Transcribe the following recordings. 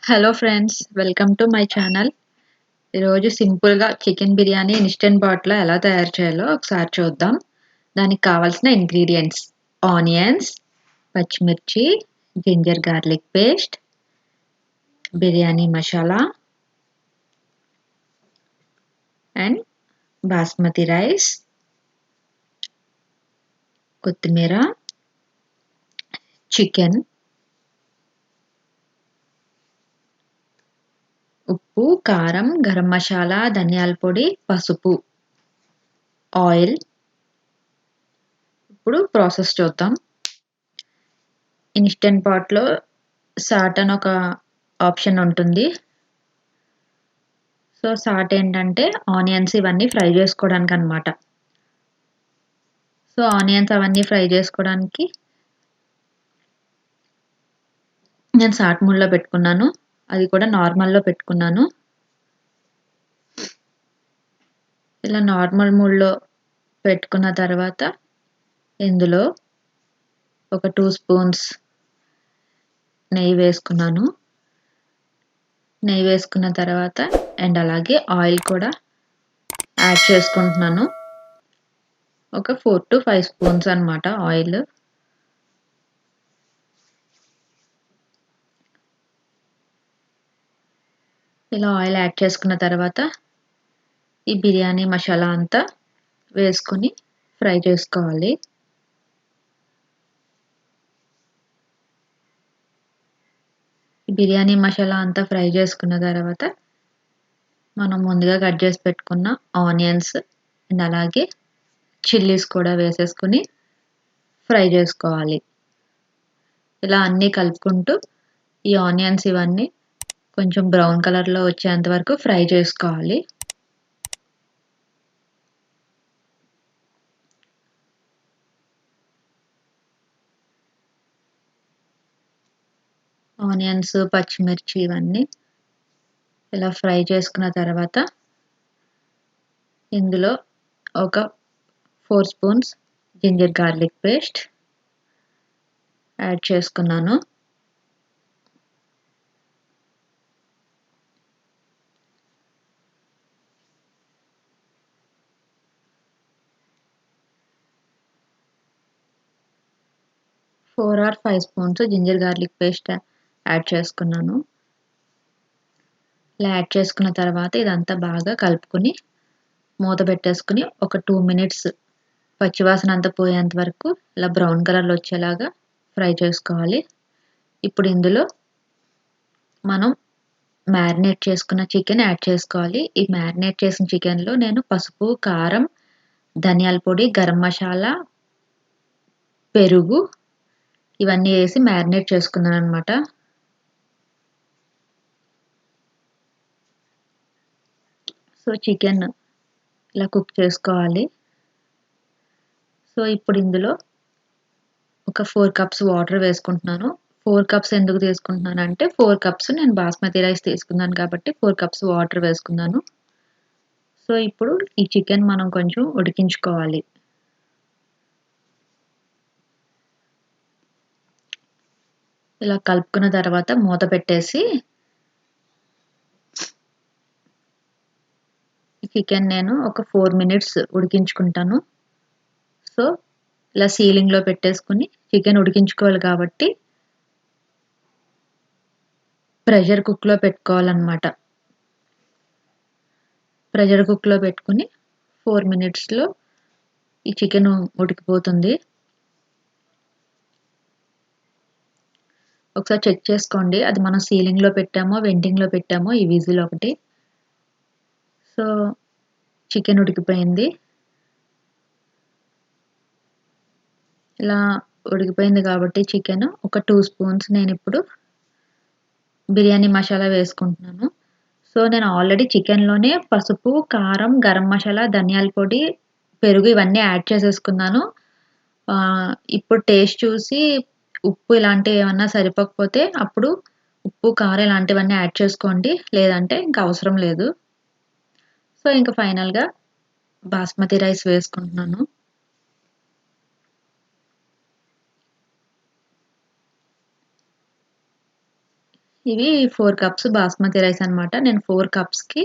Hello friends, welcome to my channel. ఈరోజు సింపుల్గా chicken biryani instant పాట్లో ఎలా తయారు చేయాలో ఒకసారి చూద్దాం. దానికి కావాల్సిన ఇంగ్రీడియంట్స్: ఆనియన్స్, పచ్చిమిర్చి, ginger garlic paste, biryani masala and basmati rice, కొత్తిమీర, చికెన్, ఉప్పు, కారం, గరం మసాలా, ధనియాల పొడి, పసుపు, ఆయిల్. ఇప్పుడు ప్రాసెస్ చూద్దాం. ఇన్స్టెంట్ పాట్లో సాట్ అని ఒక ఆప్షన్ ఉంటుంది. సో సాట్ ఏంటంటే ఆనియన్స్ ఇవన్నీ ఫ్రై చేసుకోవడానికి అనమాట. సో ఆనియన్స్ అవన్నీ ఫ్రై చేసుకోవడానికి నేను సాట్ మోడ్లో పెట్టుకున్నాను. అది కూడా నార్మల్లో పెట్టుకున్నాను. ఇలా నార్మల్ మోడ్లో పెట్టుకున్న తర్వాత ఇందులో ఒక 2 స్పూన్స్ నెయ్యి వేసుకున్నాను. నెయ్యి వేసుకున్న తర్వాత అండ్ అలాగే ఆయిల్ కూడా యాడ్ చేసుకుంటున్నాను. ఒక 4 to 5 స్పూన్స్ అనమాట ఆయిల్. ఇలా ఆయిల్ యాడ్ చేసుకున్న తర్వాత ఈ బిర్యానీ మసాలా అంతా వేసుకొని ఫ్రై చేసుకోవాలి. బిర్యానీ మసాలా అంతా ఫ్రై చేసుకున్న తర్వాత మనం ముందుగా కట్ చేసి పెట్టుకున్న ఆనియన్స్ అండ్ అలాగే చిల్లీస్ కూడా వేసేసుకొని ఫ్రై చేసుకోవాలి. ఇలా అన్నీ కలుపుకుంటూ ఈ ఆనియన్స్ ఇవన్నీ కొంచెం బ్రౌన్ కలర్లో వచ్చేంత వరకు ఫ్రై చేసుకోవాలి. ఆనియన్స్, పచ్చిమిర్చి ఇవన్నీ ఇలా ఫ్రై చేసుకున్న తర్వాత ఇందులో ఒక 4 spoons ginger garlic paste add చేసుకున్నాను. Four or 5 spoons ginger garlic paste add చేసుకున్నాను. ఇలా యాడ్ చేసుకున్న తర్వాత ఇదంతా బాగా కలుపుకొని మూత పెట్టేసుకుని ఒక 2 మినిట్స్ పచ్చివాసన అంతా పోయేంత వరకు ఇలా బ్రౌన్ కలర్లో వచ్చేలాగా ఫ్రై చేసుకోవాలి. ఇప్పుడు ఇందులో మనం మ్యారినేట్ చేసుకున్న చికెన్ యాడ్ చేసుకోవాలి. ఈ మ్యారినేట్ చేసిన చికెన్లో నేను పసుపు, కారం, ధనియాల పొడి, గరం మసాలా, పెరుగు ఇవన్నీ వేసి మ్యారినేట్ చేసుకున్నాను అనమాట. సో చికెన్ ఇలా కుక్ చేసుకోవాలి. సో ఇప్పుడు ఇందులో ఒక 4 కప్స్ వాటర్ వేసుకుంటున్నాను. 4 కప్స్ ఎందుకు తీసుకుంటున్నానంటే 4 కప్స్ నేను బాస్మతి రైస్ తీసుకున్నాను కాబట్టి 4 కప్స్ వాటర్ వేసుకున్నాను. సో ఇప్పుడు ఈ చికెన్ మనం కొంచెం ఉడికించుకోవాలి. ఇలా కలుపుకున్న తర్వాత మూత పెట్టేసి చికెన్ నేను ఒక 4 మినిట్స్ ఉడికించుకుంటాను. సో ఇలా సీలింగ్లో పెట్టేసుకుని చికెన్ ఉడికించుకోవాలి కాబట్టి ప్రెషర్ కుక్లో పెట్టుకోవాలన్నమాట. ప్రెషర్ కుక్లో పెట్టుకుని 4 మినిట్స్లో ఈ చికెన్ ఉడికిపోతుంది. ఒకసారి చెక్ చేసుకోండి, అది మనం సీలింగ్లో పెట్టామో వెంటింగ్లో పెట్టామో ఈ విజిల్ ఒకటి. సో చికెన్ ఉడికిపోయింది. ఇలా ఉడికిపోయింది కాబట్టి చికెన్ ఒక 2 స్పూన్స్ నేను ఇప్పుడు బిర్యానీ మసాలా వేసుకుంటున్నాను. సో నేను ఆల్రెడీ చికెన్లోనే పసుపు, కారం, గరం మసాలా, ధనియాల పొడి, పెరుగు ఇవన్నీ యాడ్ చేసేసుకున్నాను. ఇప్పుడు టేస్ట్ చూసి ఉప్పు ఇలాంటివి ఏమన్నా సరిపోకపోతే అప్పుడు ఉప్పు, కారం ఇలాంటివన్నీ యాడ్ చేసుకోండి. లేదంటే ఇంకా అవసరం లేదు. సో ఇంకా ఫైనల్గా బాస్మతి రైస్ వేసుకుంటున్నాను. ఇవి 4 కప్స్ బాస్మతి రైస్ అనమాట. నేను 4 కప్స్‌కి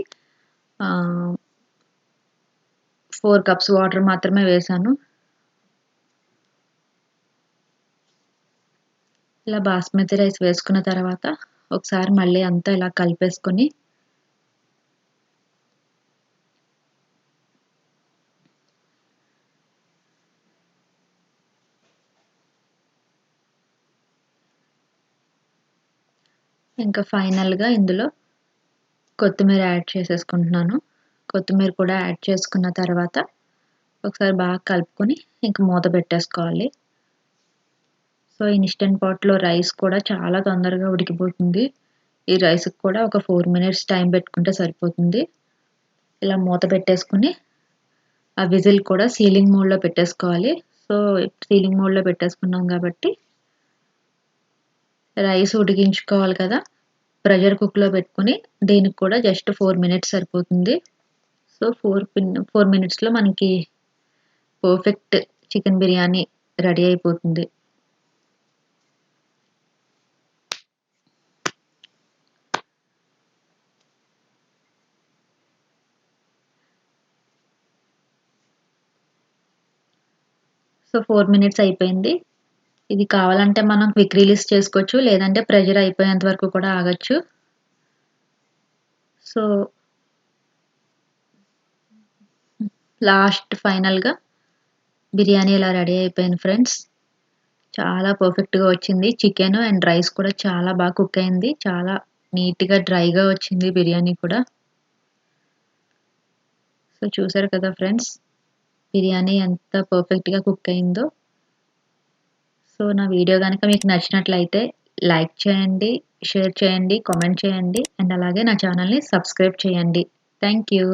ఆహ్, 4 కప్స్ వాటర్ మాత్రమే వేశాను. ఇలా బాస్మతి రైస్ వేసుకున్న తర్వాత ఒకసారి మళ్ళీ అంతా ఇలా కలిపేసుకొని ఇంకా ఫైనల్‌గా ఇందులో కొత్తిమీర యాడ్ చేసేసుకుంటున్నాను. కొత్తిమీర కూడా యాడ్ చేసుకున్న తర్వాత ఒకసారి బాగా కలుపుకొని ఇంక మూత పెట్టేసుకోవాలి. సో, ఇన్‌స్టంట్ పాట్‌లో రైస్ కూడా చాలా తొందరగా ఉడికిపోతుంది. ఈ రైస్‌కి కూడా ఒక 4 మినిట్స్ టైం పెట్టుకుంటే సరిపోతుంది. ఇలా మూత పెట్టేసుకొని ఆ విజిల్ కూడా సీలింగ్ మోడ్‌లో పెట్టేసుకోవాలి. సో, సీలింగ్ మోడ్‌లో పెట్టేసుకున్నాం కాబట్టి రైస్ ఉడికించుకోవాలి కదా! ప్రెషర్ కుక్‌లో పెట్టుకొని దీనికి కూడా జస్ట్ 4 మినిట్స్ సరిపోతుంది. సో, 4 మినిట్స్‌లో మనకి పర్ఫెక్ట్ చికెన్ బిర్యానీ రెడీ అయిపోతుంది. సో, 4 మినిట్స్ అయిపోయింది. ఇది కావాలంటే మనం క్విక్ రిలీజ్ చేసుకోవచ్చు. లేదంటే ప్రెషర్ అయిపోయేంత వరకు కూడా ఆగొచ్చు. సో, లాస్ట్ ఫైనల్‌గా బిర్యానీ ఇలా రెడీ అయిపోయింది ఫ్రెండ్స్. చాలా పర్ఫెక్ట్‌గా వచ్చింది. చికెను అండ్ రైస్ కూడా చాలా బాగా కుక్ అయింది. చాలా నీట్‌గా డ్రైగా వచ్చింది బిర్యానీ కూడా. సో, చూసారు కదా ఫ్రెండ్స్ బిర్యానీ ఎంత పర్ఫెక్ట్‌గా కుక్ అయిందో. సో, నా వీడియో గనక మీకు నచ్చినట్లయితే లైక్ చేయండి, షేర్ చేయండి, కామెంట్ చేయండి అండ్ అలాగే నా ఛానల్‌ని సబ్స్క్రైబ్ చేయండి. Thank you.